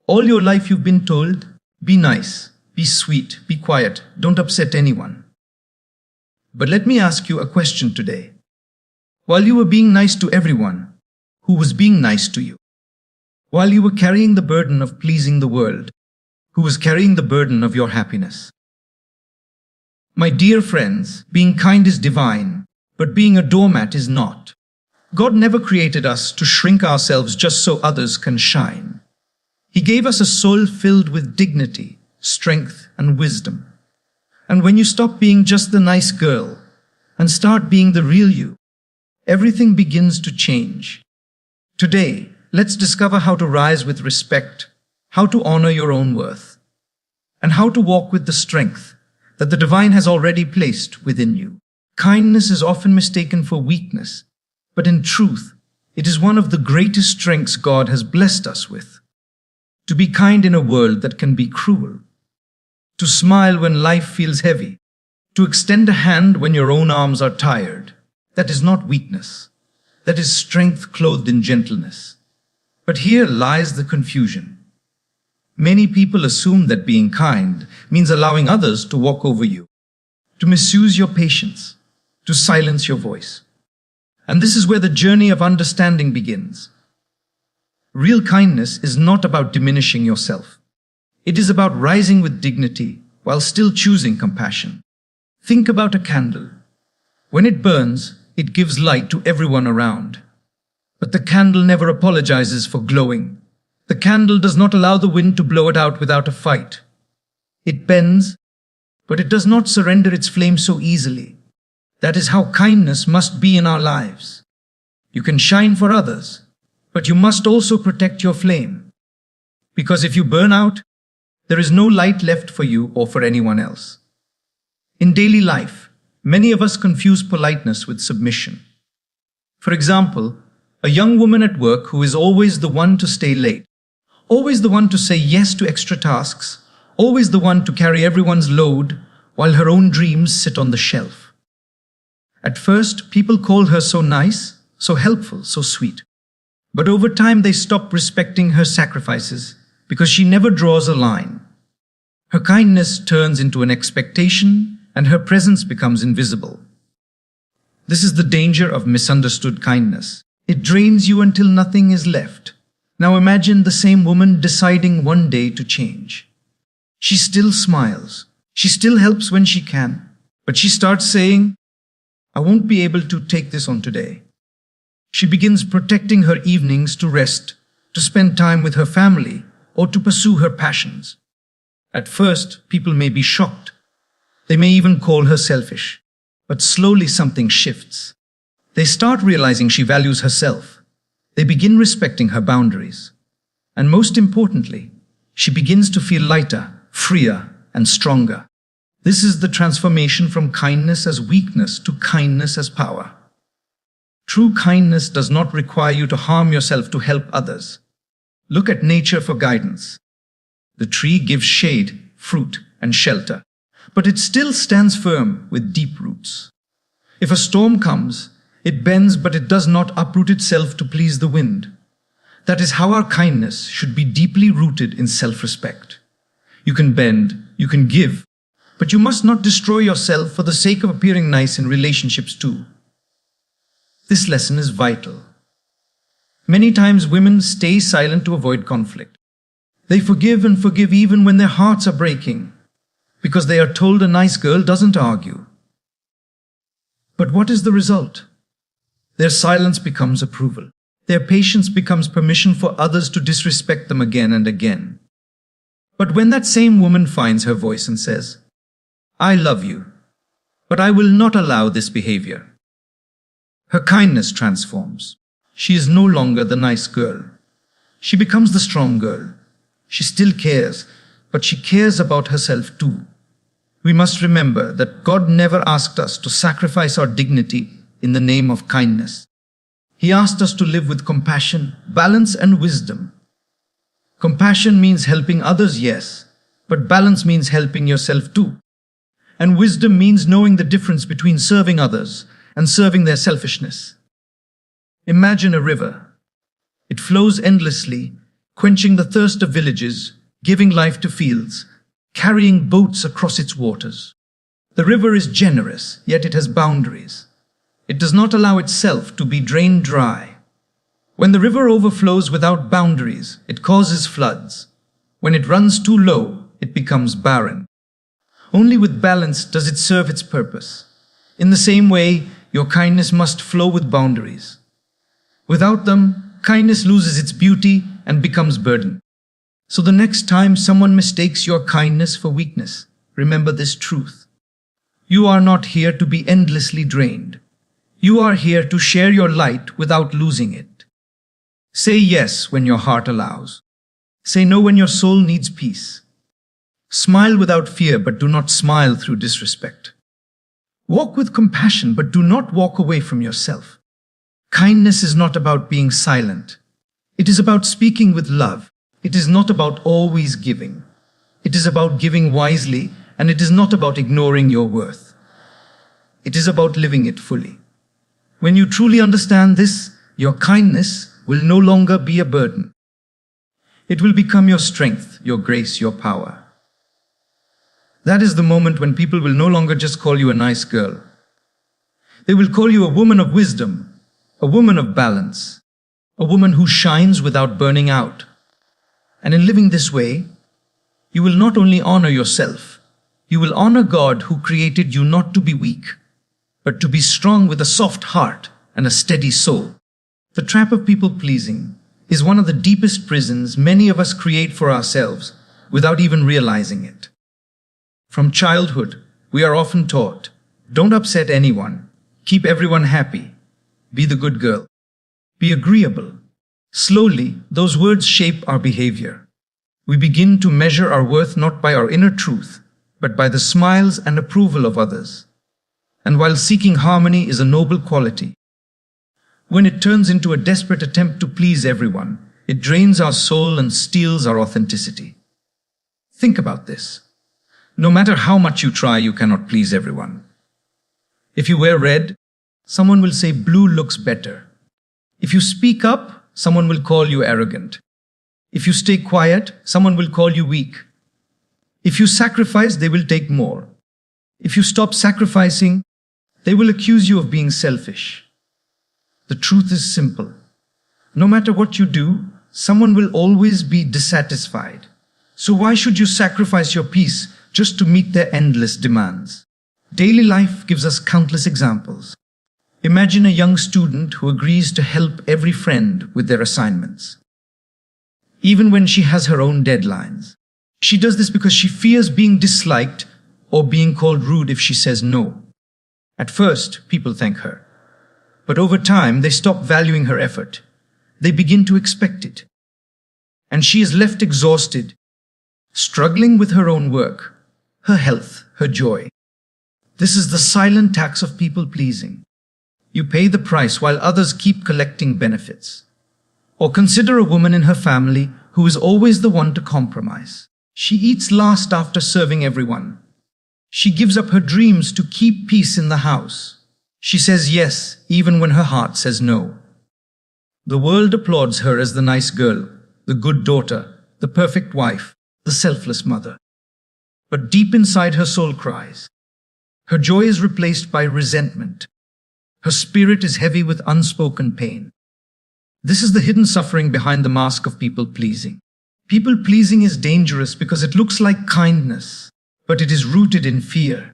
All your life you've been told, be nice, be sweet, be quiet, don't upset anyone. But let me ask you a question today. While you were being nice to everyone, who was being nice to you? While you were carrying the burden of pleasing the world, who was carrying the burden of your happiness? My dear friends, being kind is divine, but being a doormat is not. God never created us to shrink ourselves just so others can shine. He gave us a soul filled with dignity, strength, and wisdom. And when you stop being just the nice girl and start being the real you, everything begins to change. Today, let's discover how to rise with respect, how to honor your own worth, and how to walk with the strength that the divine has already placed within you. Kindness is often mistaken for weakness, but in truth, it is one of the greatest strengths God has blessed us with. To be kind in a world that can be cruel, to smile when life feels heavy, to extend a hand when your own arms are tired, that is not weakness. That is strength clothed in gentleness. But here lies the confusion. Many people assume that being kind means allowing others to walk over you, to misuse your patience, to silence your voice. And this is where the journey of understanding begins. Real kindness is not about diminishing yourself. It is about rising with dignity while still choosing compassion. Think about a candle. When it burns, it gives light to everyone around. But the candle never apologizes for glowing. The candle does not allow the wind to blow it out without a fight. It bends, but it does not surrender its flame so easily. That is how kindness must be in our lives. You can shine for others, but you must also protect your flame. Because if you burn out, there is no light left for you or for anyone else. In daily life, many of us confuse politeness with submission. For example, a young woman at work who is always the one to stay late, always the one to say yes to extra tasks, always the one to carry everyone's load while her own dreams sit on the shelf. At first, people call her so nice, so helpful, so sweet. But over time, they stop respecting her sacrifices because she never draws a line. Her kindness turns into an expectation, and her presence becomes invisible. This is the danger of misunderstood kindness. It drains you until nothing is left. Now imagine the same woman deciding one day to change. She still smiles. She still helps when she can. But she starts saying, I won't be able to take this on today. She begins protecting her evenings to rest, to spend time with her family, or to pursue her passions. At first, people may be shocked. They may even call her selfish. But slowly something shifts. They start realizing she values herself. They begin respecting her boundaries. And most importantly, she begins to feel lighter, freer, and stronger. This is the transformation from kindness as weakness to kindness as power. True kindness does not require you to harm yourself to help others. Look at nature for guidance. The tree gives shade, fruit, and shelter, but it still stands firm with deep roots. If a storm comes, it bends, but it does not uproot itself to please the wind. That is how our kindness should be deeply rooted in self-respect. You can bend, you can give, but you must not destroy yourself for the sake of appearing nice in relationships too. This lesson is vital. Many times women stay silent to avoid conflict. They forgive and forgive even when their hearts are breaking, because they are told a nice girl doesn't argue. But what is the result? Their silence becomes approval. Their patience becomes permission for others to disrespect them again and again. But when that same woman finds her voice and says, I love you, but I will not allow this behavior, her kindness transforms. She is no longer the nice girl. She becomes the strong girl. She still cares, but she cares about herself too. We must remember that God never asked us to sacrifice our dignity in the name of kindness. He asked us to live with compassion, balance, and wisdom. Compassion means helping others, yes, but balance means helping yourself too. And wisdom means knowing the difference between serving others and serving their selfishness. Imagine a river. It flows endlessly, quenching the thirst of villages, giving life to fields, carrying boats across its waters. The river is generous, yet it has boundaries. It does not allow itself to be drained dry. When the river overflows without boundaries, it causes floods. When it runs too low, it becomes barren. Only with balance does it serve its purpose. In the same way, your kindness must flow with boundaries. Without them, kindness loses its beauty and becomes burden. So the next time someone mistakes your kindness for weakness, remember this truth. You are not here to be endlessly drained. You are here to share your light without losing it. Say yes when your heart allows. Say no when your soul needs peace. Smile without fear, but do not smile through disrespect. Walk with compassion, but do not walk away from yourself. Kindness is not about being silent. It is about speaking with love. It is not about always giving. It is about giving wisely, and it is not about ignoring your worth. It is about living it fully. When you truly understand this, your kindness will no longer be a burden. It will become your strength, your grace, your power. That is the moment when people will no longer just call you a nice girl. They will call you a woman of wisdom, a woman of balance, a woman who shines without burning out. And in living this way, you will not only honor yourself, you will honor God who created you not to be weak, but to be strong with a soft heart and a steady soul. The trap of people-pleasing is one of the deepest prisons many of us create for ourselves without even realizing it. From childhood, we are often taught, don't upset anyone, keep everyone happy, be the good girl, be agreeable. Slowly, those words shape our behavior. We begin to measure our worth not by our inner truth, but by the smiles and approval of others. And while seeking harmony is a noble quality, when it turns into a desperate attempt to please everyone, it drains our soul and steals our authenticity. Think about this. No matter how much you try, you cannot please everyone. If you wear red, someone will say blue looks better. If you speak up, someone will call you arrogant. If you stay quiet, someone will call you weak. If you sacrifice, they will take more. If you stop sacrificing, they will accuse you of being selfish. The truth is simple. No matter what you do, someone will always be dissatisfied. So why should you sacrifice your peace just to meet their endless demands? Daily life gives us countless examples. Imagine a young student who agrees to help every friend with their assignments, even when she has her own deadlines. She does this because she fears being disliked or being called rude if she says no. At first, people thank her. But over time, they stop valuing her effort. They begin to expect it. And she is left exhausted, struggling with her own work, her health, her joy. This is the silent tax of people-pleasing. You pay the price while others keep collecting benefits. Or consider a woman in her family who is always the one to compromise. She eats last after serving everyone. She gives up her dreams to keep peace in the house. She says yes, even when her heart says no. The world applauds her as the nice girl, the good daughter, the perfect wife, the selfless mother. But deep inside her soul cries. Her joy is replaced by resentment. Her spirit is heavy with unspoken pain. This is the hidden suffering behind the mask of people-pleasing. People-pleasing is dangerous because it looks like kindness, but it is rooted in fear.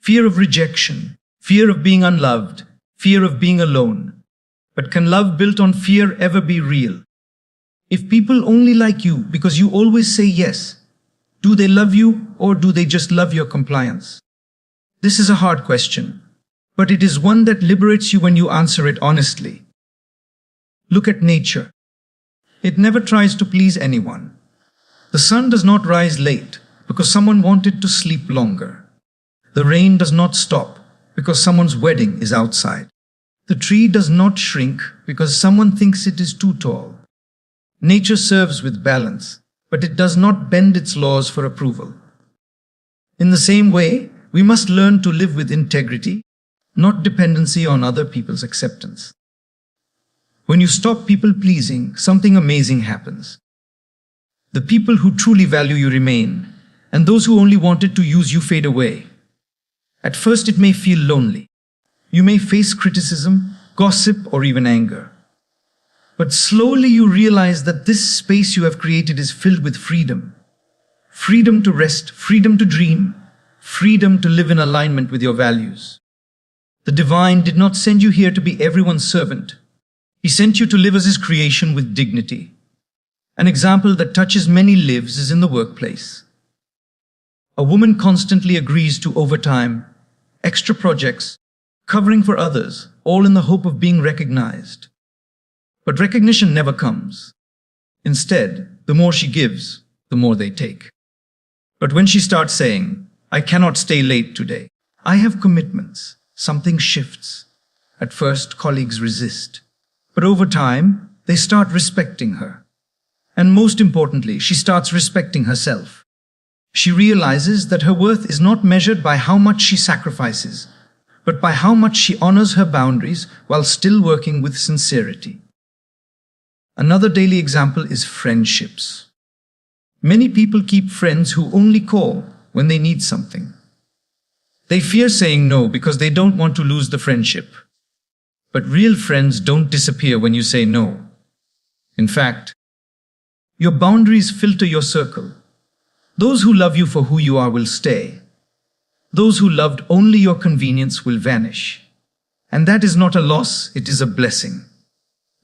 Fear of rejection, fear of being unloved, fear of being alone. But can love built on fear ever be real? If people only like you because you always say yes, do they love you or do they just love your compliance? This is a hard question, but it is one that liberates you when you answer it honestly. Look at nature. It never tries to please anyone. The sun does not rise late because someone wanted to sleep longer. The rain does not stop because someone's wedding is outside. The tree does not shrink because someone thinks it is too tall. Nature serves with balance, but it does not bend its laws for approval. In the same way, we must learn to live with integrity, not dependency on other people's acceptance. When you stop people-pleasing, something amazing happens. The people who truly value you remain, and those who only wanted to use you fade away. At first, it may feel lonely. You may face criticism, gossip, or even anger. But slowly you realize that this space you have created is filled with freedom. Freedom to rest, freedom to dream, freedom to live in alignment with your values. The divine did not send you here to be everyone's servant. He sent you to live as his creation with dignity. An example that touches many lives is in the workplace. A woman constantly agrees to overtime, extra projects, covering for others, all in the hope of being recognized. But recognition never comes. Instead, the more she gives, the more they take. But when she starts saying, "I cannot stay late today. I have commitments," something shifts. At first, colleagues resist. But over time, they start respecting her. And most importantly, she starts respecting herself. She realizes that her worth is not measured by how much she sacrifices, but by how much she honors her boundaries while still working with sincerity. Another daily example is friendships. Many people keep friends who only call when they need something. They fear saying no because they don't want to lose the friendship. But real friends don't disappear when you say no. In fact, your boundaries filter your circle. Those who love you for who you are will stay. Those who loved only your convenience will vanish. And that is not a loss, it is a blessing.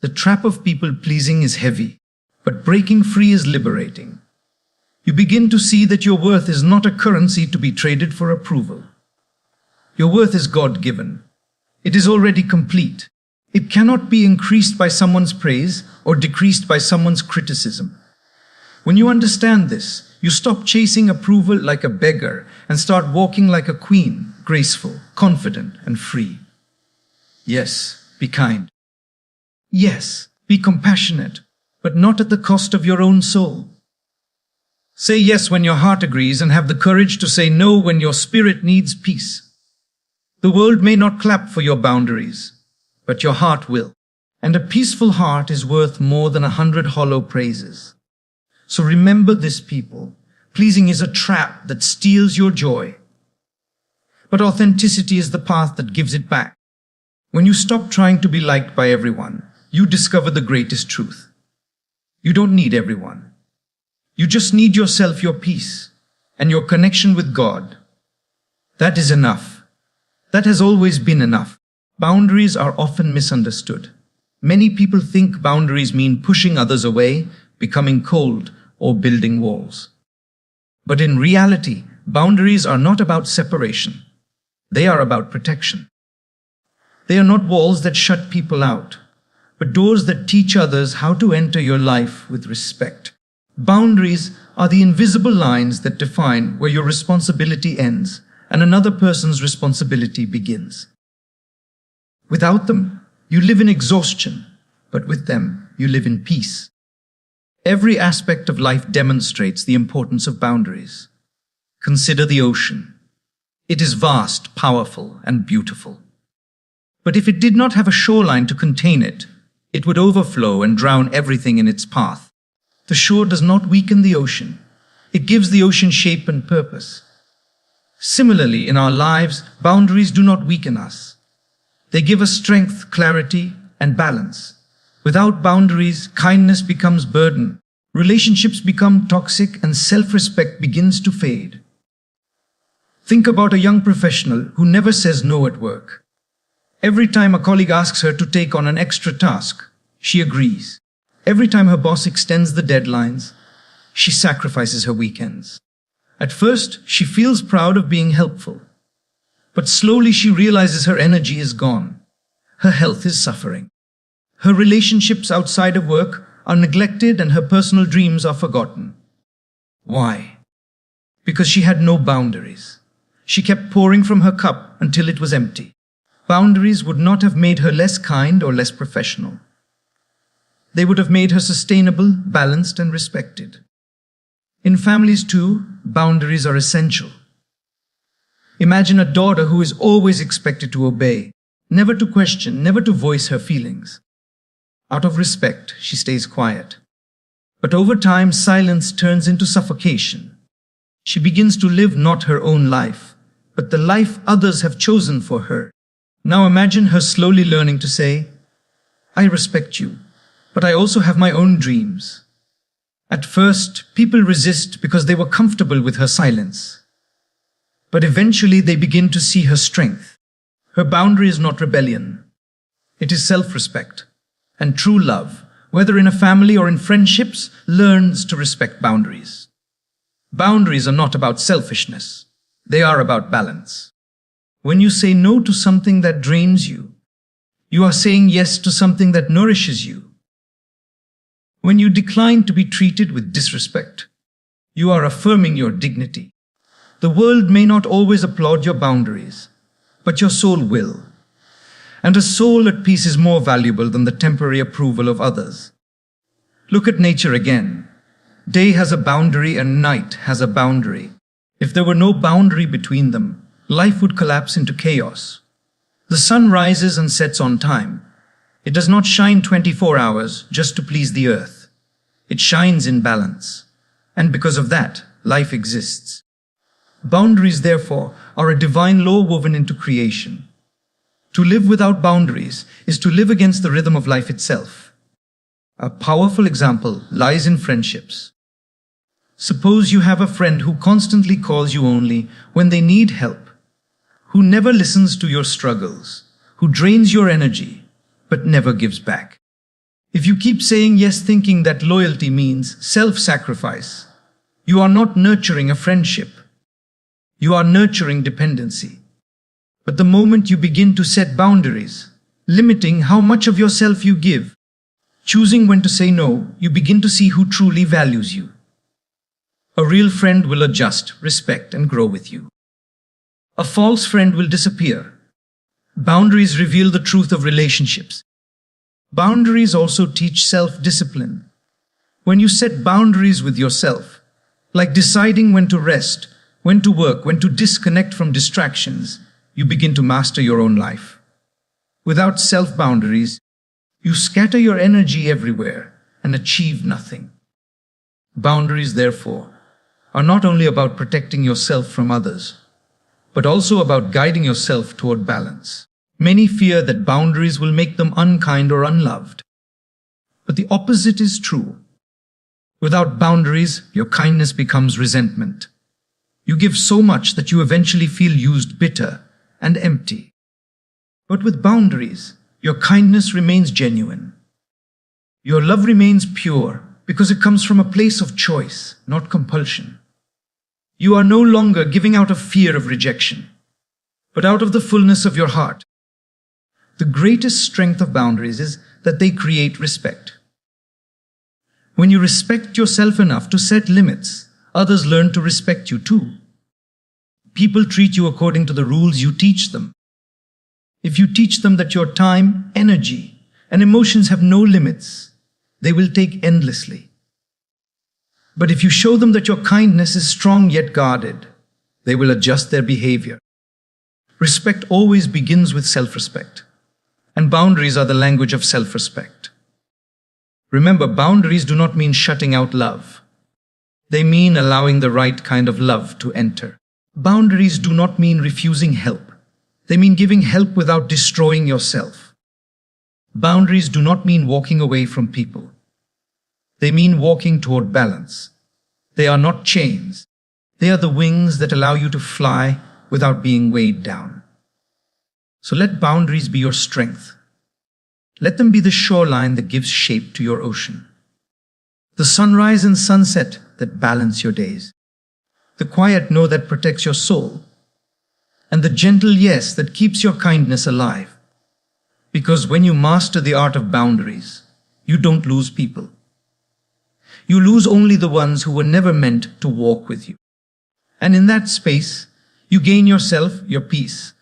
The trap of people pleasing is heavy, but breaking free is liberating. You begin to see that your worth is not a currency to be traded for approval. Your worth is God-given. It is already complete. It cannot be increased by someone's praise or decreased by someone's criticism. When you understand this, you stop chasing approval like a beggar and start walking like a queen, graceful, confident, and free. Yes, be kind. Yes, be compassionate, but not at the cost of your own soul. Say yes when your heart agrees and have the courage to say no when your spirit needs peace. The world may not clap for your boundaries, but your heart will. And a peaceful heart is worth more than 100 hollow praises. So remember this, people. Pleasing is a trap that steals your joy. But authenticity is the path that gives it back. When you stop trying to be liked by everyone, you discover the greatest truth. You don't need everyone. You just need yourself, your peace, and your connection with God. That is enough. That has always been enough. Boundaries are often misunderstood. Many people think boundaries mean pushing others away, becoming cold, or building walls. But in reality, boundaries are not about separation. They are about protection. They are not walls that shut people out, but doors that teach others how to enter your life with respect. Boundaries are the invisible lines that define where your responsibility ends and another person's responsibility begins. Without them, you live in exhaustion, but with them, you live in peace. Every aspect of life demonstrates the importance of boundaries. Consider the ocean. It is vast, powerful, and beautiful. But if it did not have a shoreline to contain it, it would overflow and drown everything in its path. The shore does not weaken the ocean. It gives the ocean shape and purpose. Similarly, in our lives, boundaries do not weaken us. They give us strength, clarity, and balance. Without boundaries, kindness becomes burden, relationships become toxic, and self-respect begins to fade. Think about a young professional who never says no at work. Every time a colleague asks her to take on an extra task, she agrees. Every time her boss extends the deadlines, she sacrifices her weekends. At first, she feels proud of being helpful. But slowly she realizes her energy is gone. Her health is suffering. Her relationships outside of work are neglected and her personal dreams are forgotten. Why? Because she had no boundaries. She kept pouring from her cup until it was empty. Boundaries would not have made her less kind or less professional. They would have made her sustainable, balanced, and respected. In families too, boundaries are essential. Imagine a daughter who is always expected to obey, never to question, never to voice her feelings. Out of respect, she stays quiet. But over time, silence turns into suffocation. She begins to live not her own life, but the life others have chosen for her. Now imagine her slowly learning to say, "I respect you, but I also have my own dreams." At first, people resist because they were comfortable with her silence. But eventually they begin to see her strength. Her boundary is not rebellion. It is self-respect. And true love, whether in a family or in friendships, learns to respect boundaries. Boundaries are not about selfishness. They are about balance. When you say no to something that drains you, you are saying yes to something that nourishes you. When you decline to be treated with disrespect, you are affirming your dignity. The world may not always applaud your boundaries, but your soul will. And a soul at peace is more valuable than the temporary approval of others. Look at nature again. Day has a boundary and night has a boundary. If there were no boundary between them, life would collapse into chaos. The sun rises and sets on time. It does not shine 24 hours just to please the earth. It shines in balance. And because of that, life exists. Boundaries, therefore, are a divine law woven into creation. To live without boundaries is to live against the rhythm of life itself. A powerful example lies in friendships. Suppose you have a friend who constantly calls you only when they need help, who never listens to your struggles, who drains your energy, but never gives back. If you keep saying yes thinking that loyalty means self-sacrifice, you are not nurturing a friendship. You are nurturing dependency. But the moment you begin to set boundaries, limiting how much of yourself you give, choosing when to say no, you begin to see who truly values you. A real friend will adjust, respect, and grow with you. A false friend will disappear. Boundaries reveal the truth of relationships. Boundaries also teach self-discipline. When you set boundaries with yourself, like deciding when to rest, when to work, when to disconnect from distractions, you begin to master your own life. Without self-boundaries, you scatter your energy everywhere and achieve nothing. Boundaries, therefore, are not only about protecting yourself from others, but also about guiding yourself toward balance. Many fear that boundaries will make them unkind or unloved. But the opposite is true. Without boundaries, your kindness becomes resentment. You give so much that you eventually feel used, bitter, and empty. But with boundaries, your kindness remains genuine. Your love remains pure because it comes from a place of choice, not compulsion. You are no longer giving out of fear of rejection, but out of the fullness of your heart. The greatest strength of boundaries is that they create respect. When you respect yourself enough to set limits, others learn to respect you too. People treat you according to the rules you teach them. If you teach them that your time, energy, and emotions have no limits, they will take endlessly. But if you show them that your kindness is strong yet guarded, they will adjust their behavior. Respect always begins with self-respect, and boundaries are the language of self-respect. Remember, boundaries do not mean shutting out love. They mean allowing the right kind of love to enter. Boundaries do not mean refusing help. They mean giving help without destroying yourself. Boundaries do not mean walking away from people. They mean walking toward balance. They are not chains. They are the wings that allow you to fly without being weighed down. So let boundaries be your strength. Let them be the shoreline that gives shape to your ocean. The sunrise and sunset that balance your days. The quiet no that protects your soul. And the gentle yes that keeps your kindness alive. Because when you master the art of boundaries, you don't lose people. You lose only the ones who were never meant to walk with you. And in that space, you gain yourself, your peace,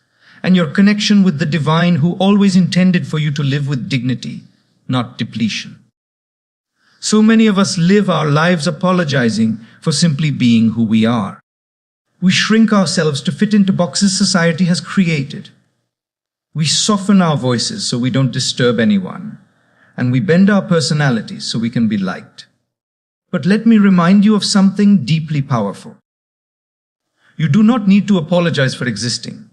and your connection with the divine who always intended for you to live with dignity, not depletion. So many of us live our lives apologizing for simply being who we are. We shrink ourselves to fit into boxes society has created. We soften our voices so we don't disturb anyone, and we bend our personalities so we can be liked. But let me remind you of something deeply powerful. You do not need to apologize for existing.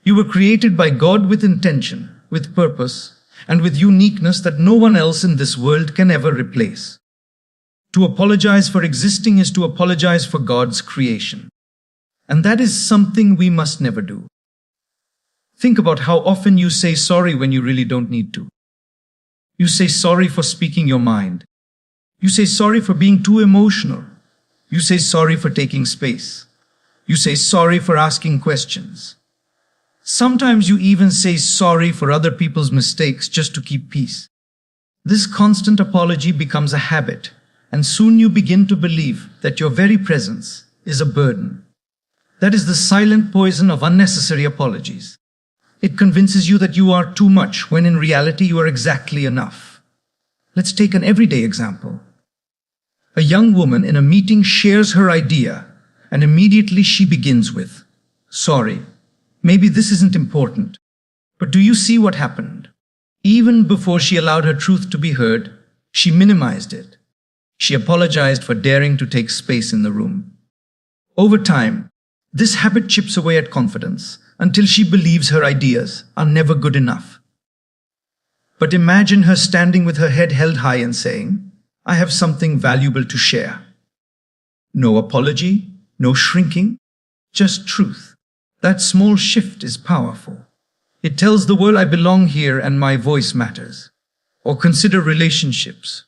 You were created by God with intention, with purpose, and with uniqueness that no one else in this world can ever replace. To apologize for existing is to apologize for God's creation. And that is something we must never do. Think about how often you say sorry when you really don't need to. You say sorry for speaking your mind. You say sorry for being too emotional. You say sorry for taking space. You say sorry for asking questions. Sometimes you even say sorry for other people's mistakes just to keep peace. This constant apology becomes a habit, and soon you begin to believe that your very presence is a burden. That is the silent poison of unnecessary apologies. It convinces you that you are too much when in reality you are exactly enough. Let's take an everyday example. A young woman in a meeting shares her idea, and immediately she begins with, "Sorry, maybe this isn't important." But do you see what happened? Even before she allowed her truth to be heard, she minimized it. She apologized for daring to take space in the room. Over time, this habit chips away at confidence until she believes her ideas are never good enough. But imagine her standing with her head held high and saying, "I have something valuable to share." No apology, no shrinking, just truth. That small shift is powerful. It tells the world I belong here and my voice matters. Or consider relationships.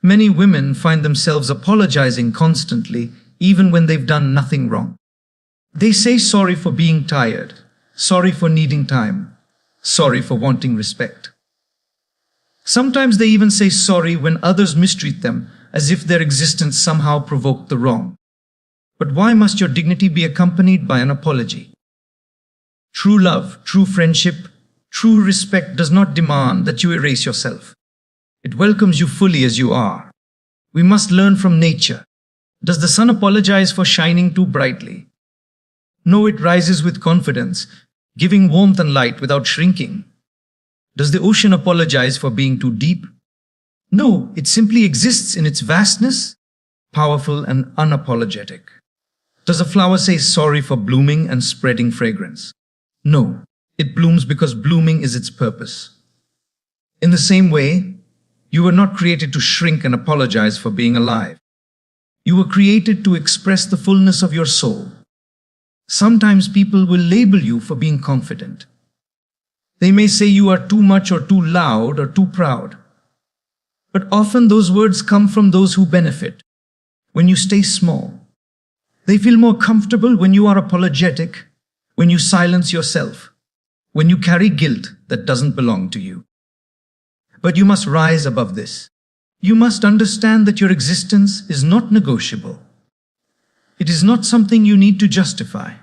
Many women find themselves apologizing constantly, even when they've done nothing wrong. They say sorry for being tired, sorry for needing time, sorry for wanting respect. Sometimes they even say sorry when others mistreat them, as if their existence somehow provoked the wrong. But why must your dignity be accompanied by an apology? True love, true friendship, true respect does not demand that you erase yourself. It welcomes you fully as you are. We must learn from nature. Does the sun apologize for shining too brightly? No, it rises with confidence, giving warmth and light without shrinking. Does the ocean apologize for being too deep? No, it simply exists in its vastness, powerful and unapologetic. Does a flower say sorry for blooming and spreading fragrance? No, it blooms because blooming is its purpose. In the same way, you were not created to shrink and apologize for being alive. You were created to express the fullness of your soul. Sometimes people will label you for being confident. They may say you are too much or too loud or too proud. But often those words come from those who benefit. When you stay small, they feel more comfortable when you are apologetic, when you silence yourself, when you carry guilt that doesn't belong to you. But you must rise above this. You must understand that your existence is not negotiable. It is not something you need to justify.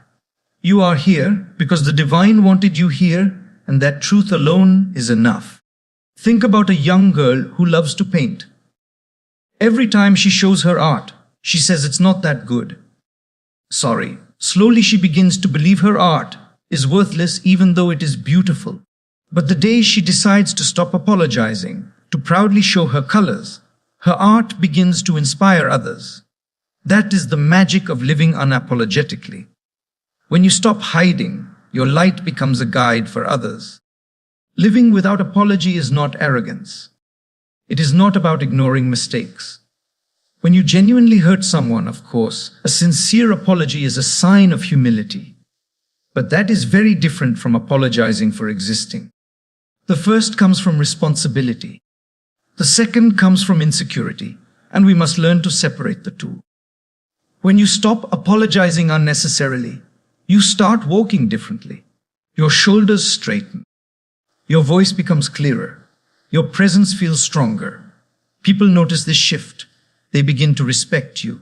You are here because the divine wanted you here, and that truth alone is enough. Think about a young girl who loves to paint. Every time she shows her art, she says it's not that good. Slowly she begins to believe her art is worthless even though it is beautiful. But the day she decides to stop apologizing, to proudly show her colors, her art begins to inspire others. That is the magic of living unapologetically. When you stop hiding, your light becomes a guide for others. Living without apology is not arrogance. It is not about ignoring mistakes. When you genuinely hurt someone, of course, a sincere apology is a sign of humility. But that is very different from apologizing for existing. The first comes from responsibility. The second comes from insecurity, and we must learn to separate the two. When you stop apologizing unnecessarily, you start walking differently. Your shoulders straighten. Your voice becomes clearer. Your presence feels stronger. People notice this shift. They begin to respect you.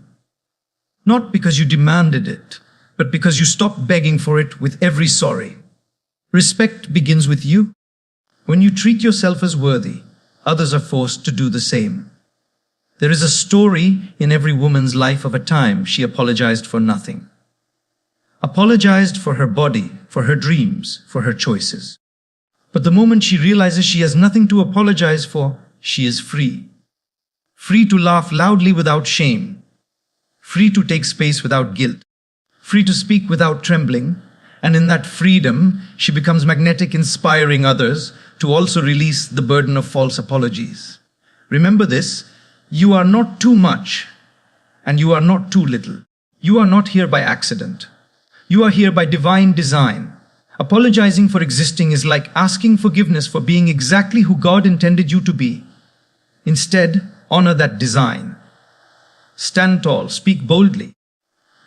Not because you demanded it, but because you stopped begging for it with every sorry. Respect begins with you. When you treat yourself as worthy, others are forced to do the same. There is a story in every woman's life of a time she apologized for nothing. Apologized for her body, for her dreams, for her choices. But the moment she realizes she has nothing to apologize for, she is free. free to laugh loudly without shame, free to take space without guilt, free to speak without trembling, and in that freedom, she becomes magnetic, inspiring others to also release the burden of false apologies. Remember this, you are not too much, and you are not too little. You are not here by accident. You are here by divine design. Apologizing for existing is like asking forgiveness for being exactly who God intended you to be. Instead, honor that design. Stand tall, speak boldly,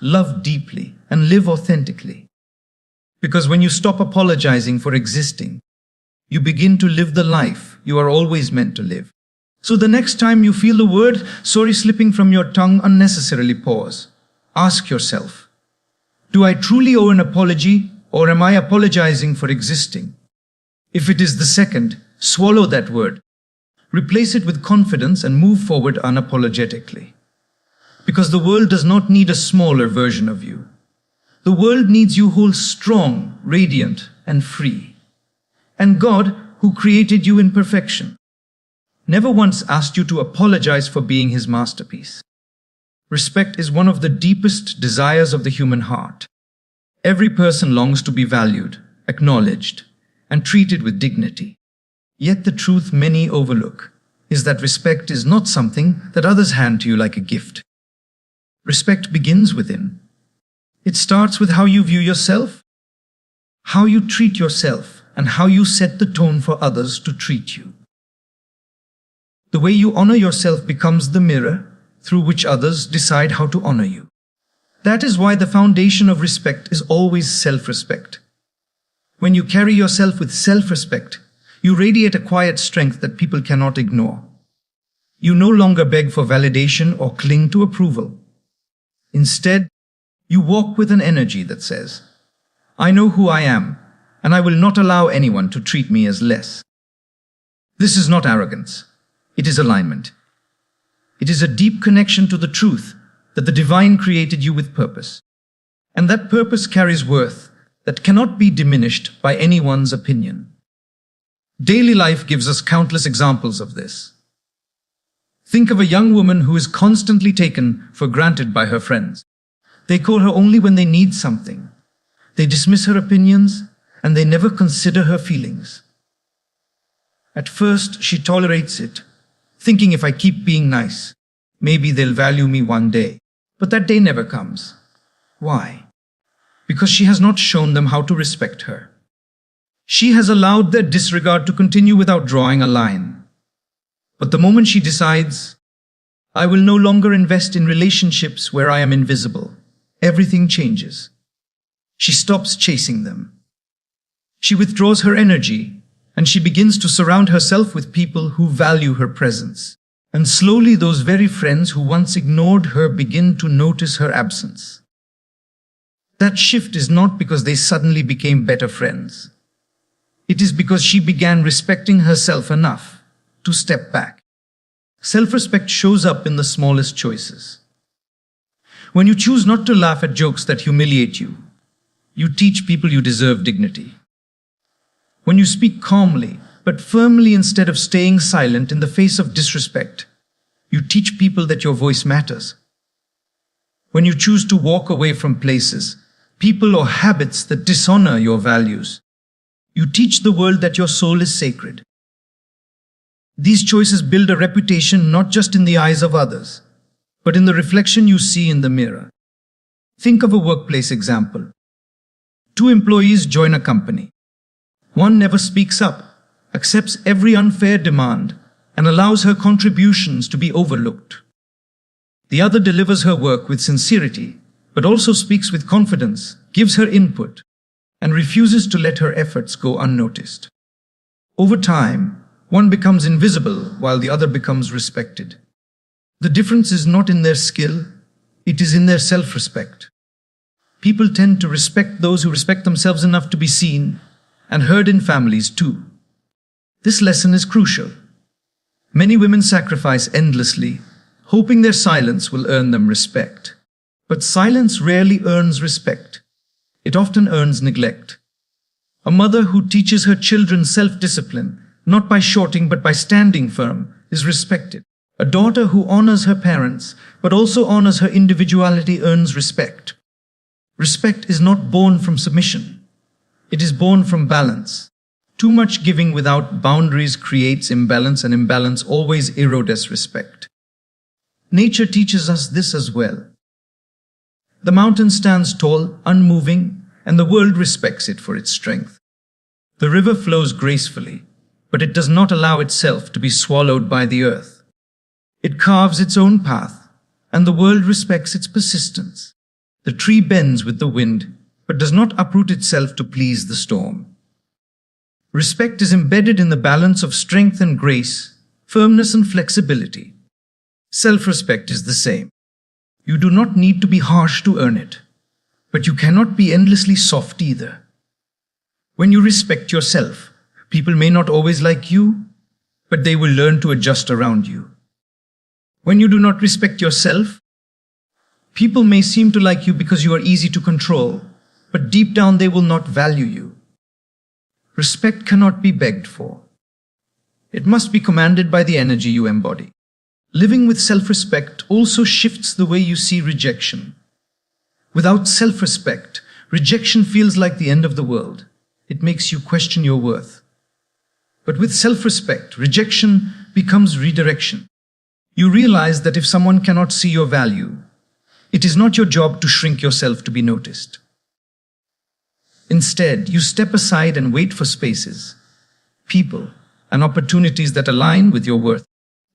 love deeply, and live authentically. Because when you stop apologizing for existing, you begin to live the life you are always meant to live. So the next time you feel the word sorry slipping from your tongue, unnecessarily pause. Ask yourself, do I truly owe an apology, or am I apologizing for existing? If it is the second, swallow that word. Replace it with confidence and move forward unapologetically. Because the world does not need a smaller version of you. The world needs you whole, strong, radiant, and free. And God, who created you in perfection, never once asked you to apologize for being His masterpiece. Respect is one of the deepest desires of the human heart. Every person longs to be valued, acknowledged, and treated with dignity. Yet the truth many overlook is that respect is not something that others hand to you like a gift. Respect begins within. It starts with how you view yourself, how you treat yourself, and how you set the tone for others to treat you. The way you honor yourself becomes the mirror through which others decide how to honor you. That is why the foundation of respect is always self-respect. When you carry yourself with self-respect, you radiate a quiet strength that people cannot ignore. You no longer beg for validation or cling to approval. Instead, you walk with an energy that says, I know who I am, and I will not allow anyone to treat me as less. This is not arrogance. It is alignment. It is a deep connection to the truth that the divine created you with purpose. And that purpose carries worth that cannot be diminished by anyone's opinion. Daily life gives us countless examples of this. Think of a young woman who is constantly taken for granted by her friends. They call her only when they need something. They dismiss her opinions, and they never consider her feelings. At first, she tolerates it, thinking if I keep being nice, maybe they'll value me one day. But that day never comes. Why? Because she has not shown them how to respect her. She has allowed their disregard to continue without drawing a line. But the moment she decides, I will no longer invest in relationships where I am invisible, everything changes. She stops chasing them. She withdraws her energy, and she begins to surround herself with people who value her presence. And slowly those very friends who once ignored her begin to notice her absence. That shift is not because they suddenly became better friends. It is because she began respecting herself enough to step back. Self-respect shows up in the smallest choices. When you choose not to laugh at jokes that humiliate you, you teach people you deserve dignity. When you speak calmly but firmly instead of staying silent in the face of disrespect, you teach people that your voice matters. When you choose to walk away from places, people, or habits that dishonor your values, you teach the world that your soul is sacred. These choices build a reputation not just in the eyes of others, but in the reflection you see in the mirror. Think of a workplace example. Two employees join a company. One never speaks up, accepts every unfair demand, and allows her contributions to be overlooked. The other delivers her work with sincerity, but also speaks with confidence, gives her input, and refuses to let her efforts go unnoticed. Over time, one becomes invisible while the other becomes respected. The difference is not in their skill, it is in their self-respect. People tend to respect those who respect themselves enough to be seen and heard in families too. This lesson is crucial. Many women sacrifice endlessly, hoping their silence will earn them respect. But silence rarely earns respect. It often earns neglect. A mother who teaches her children self-discipline, not by shouting but by standing firm, is respected. A daughter who honors her parents but also honors her individuality earns respect. Respect is not born from submission. It is born from balance. Too much giving without boundaries creates imbalance, and imbalance always erodes respect. Nature teaches us this as well. The mountain stands tall, unmoving, and the world respects it for its strength. The river flows gracefully, but it does not allow itself to be swallowed by the earth. It carves its own path, and the world respects its persistence. The tree bends with the wind, but does not uproot itself to please the storm. Respect is embedded in the balance of strength and grace, firmness and flexibility. Self-respect is the same. You do not need to be harsh to earn it, but you cannot be endlessly soft either. When you respect yourself, people may not always like you, but they will learn to adjust around you. When you do not respect yourself, people may seem to like you because you are easy to control, but deep down they will not value you. Respect cannot be begged for. It must be commanded by the energy you embody. Living with self-respect also shifts the way you see rejection. Without self-respect, rejection feels like the end of the world. It makes you question your worth. But with self-respect, rejection becomes redirection. You realize that if someone cannot see your value, it is not your job to shrink yourself to be noticed. Instead, you step aside and wait for spaces, people, and opportunities that align with your worth.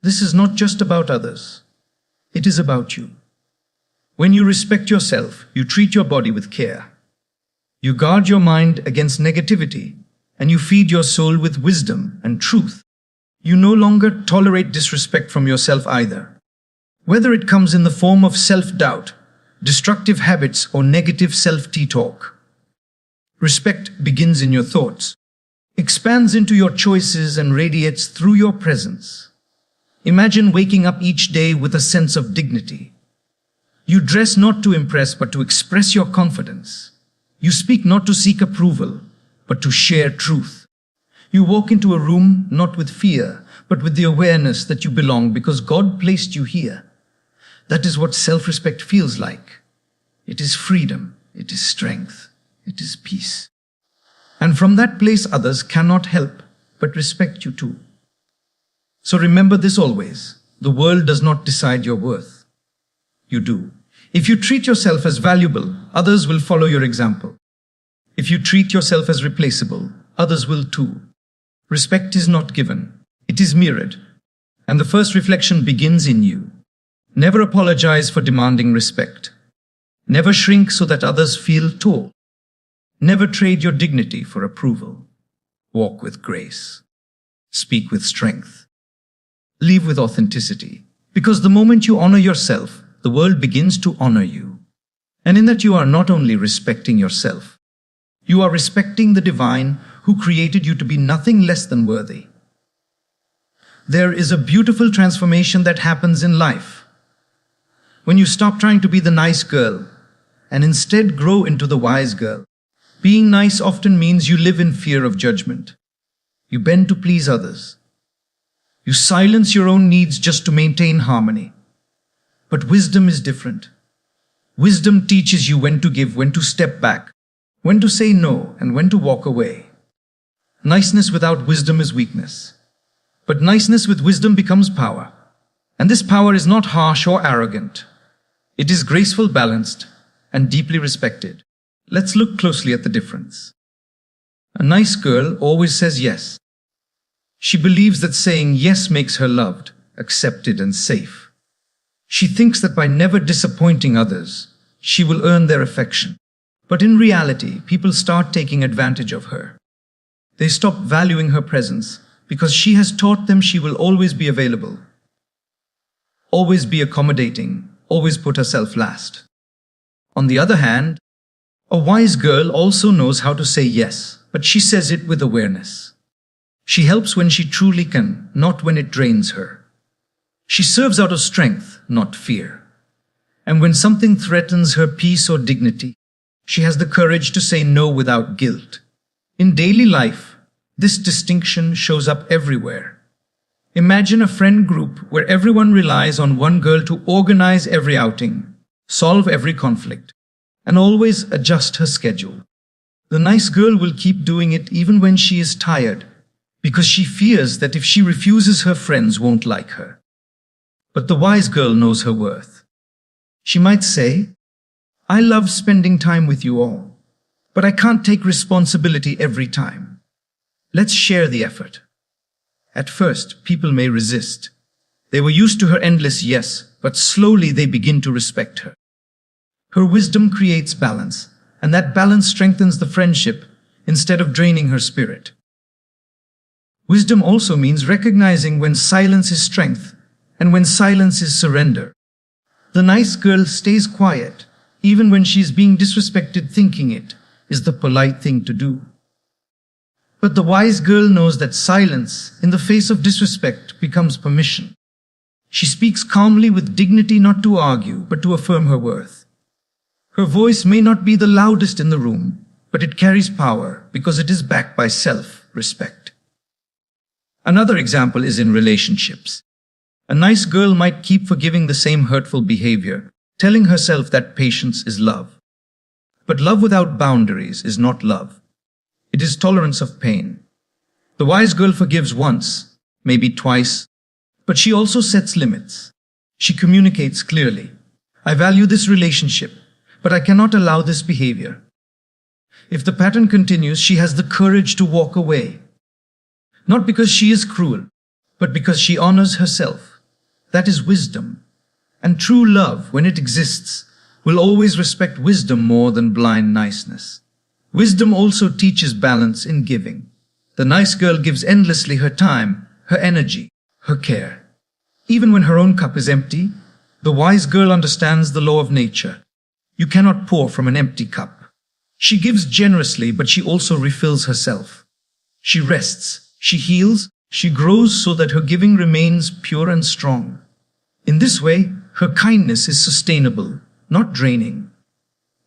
This is not just about others. It is about you. When you respect yourself, you treat your body with care. You guard your mind against negativity, and you feed your soul with wisdom and truth. You no longer tolerate disrespect from yourself either. Whether it comes in the form of self-doubt, destructive habits, or negative self-talk. Respect begins in your thoughts, expands into your choices, and radiates through your presence. Imagine waking up each day with a sense of dignity. You dress not to impress, but to express your confidence. You speak not to seek approval, but to share truth. You walk into a room not with fear, but with the awareness that you belong because God placed you here. That is what self-respect feels like. It is freedom, it is strength, it is peace. And from that place, others cannot help but respect you too. So remember this always. The world does not decide your worth. You do. If you treat yourself as valuable, others will follow your example. If you treat yourself as replaceable, others will too. Respect is not given. It is mirrored. And the first reflection begins in you. Never apologize for demanding respect. Never shrink so that others feel tall. Never trade your dignity for approval. Walk with grace. Speak with strength. Live with authenticity. Because the moment you honor yourself, the world begins to honor you. And in that you are not only respecting yourself, you are respecting the divine who created you to be nothing less than worthy. There is a beautiful transformation that happens in life. When you stop trying to be the nice girl and instead grow into the wise girl. Being nice often means you live in fear of judgment. You bend to please others. You silence your own needs just to maintain harmony. But wisdom is different. Wisdom teaches you when to give, when to step back, when to say no, and when to walk away. Niceness without wisdom is weakness. But niceness with wisdom becomes power. And this power is not harsh or arrogant. It is graceful, balanced, and deeply respected. Let's look closely at the difference. A nice girl always says yes. She believes that saying yes makes her loved, accepted, and safe. She thinks that by never disappointing others, she will earn their affection. But in reality, people start taking advantage of her. They stop valuing her presence because she has taught them she will always be available, always be accommodating, always put herself last. On the other hand, a wise girl also knows how to say yes, but she says it with awareness. She helps when she truly can, not when it drains her. She serves out of strength, not fear. And when something threatens her peace or dignity, she has the courage to say no without guilt. In daily life, this distinction shows up everywhere. Imagine a friend group where everyone relies on one girl to organize every outing, solve every conflict, and always adjust her schedule. The nice girl will keep doing it even when she is tired, because she fears that if she refuses, her friends won't like her. But the wise girl knows her worth. She might say, "I love spending time with you all, but I can't take responsibility every time. Let's share the effort." At first, people may resist. They were used to her endless yes, but slowly they begin to respect her. Her wisdom creates balance, and that balance strengthens the friendship instead of draining her spirit. Wisdom also means recognizing when silence is strength and when silence is surrender. The nice girl stays quiet, even when she is being disrespected, thinking it is the polite thing to do. But the wise girl knows that silence, in the face of disrespect, becomes permission. She speaks calmly with dignity, not to argue, but to affirm her worth. Her voice may not be the loudest in the room, but it carries power because it is backed by self-respect. Another example is in relationships. A nice girl might keep forgiving the same hurtful behavior, telling herself that patience is love. But love without boundaries is not love. It is tolerance of pain. The wise girl forgives once, maybe twice, but she also sets limits. She communicates clearly. "I value this relationship, but I cannot allow this behavior." If the pattern continues, she has the courage to walk away. Not because she is cruel, but because she honors herself. That is wisdom. And true love, when it exists, will always respect wisdom more than blind niceness. Wisdom also teaches balance in giving. The nice girl gives endlessly her time, her energy, her care. Even when her own cup is empty, the wise girl understands the law of nature. You cannot pour from an empty cup. She gives generously, but she also refills herself. She rests, she heals, she grows so that her giving remains pure and strong. In this way, her kindness is sustainable, not draining.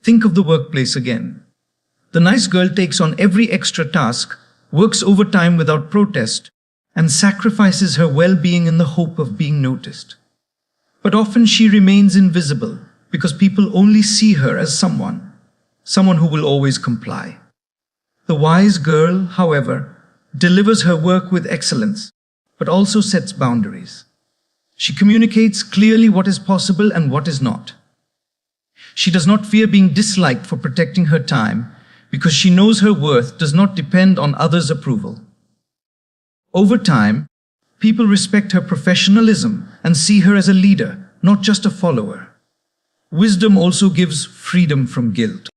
Think of the workplace again. The nice girl takes on every extra task, works overtime without protest, and sacrifices her well-being in the hope of being noticed. But often she remains invisible because people only see her as someone who will always comply. The wise girl, however, delivers her work with excellence, but also sets boundaries. She communicates clearly what is possible and what is not. She does not fear being disliked for protecting her time, because she knows her worth does not depend on others' approval. Over time, people respect her professionalism and see her as a leader, not just a follower. Wisdom also gives freedom from guilt.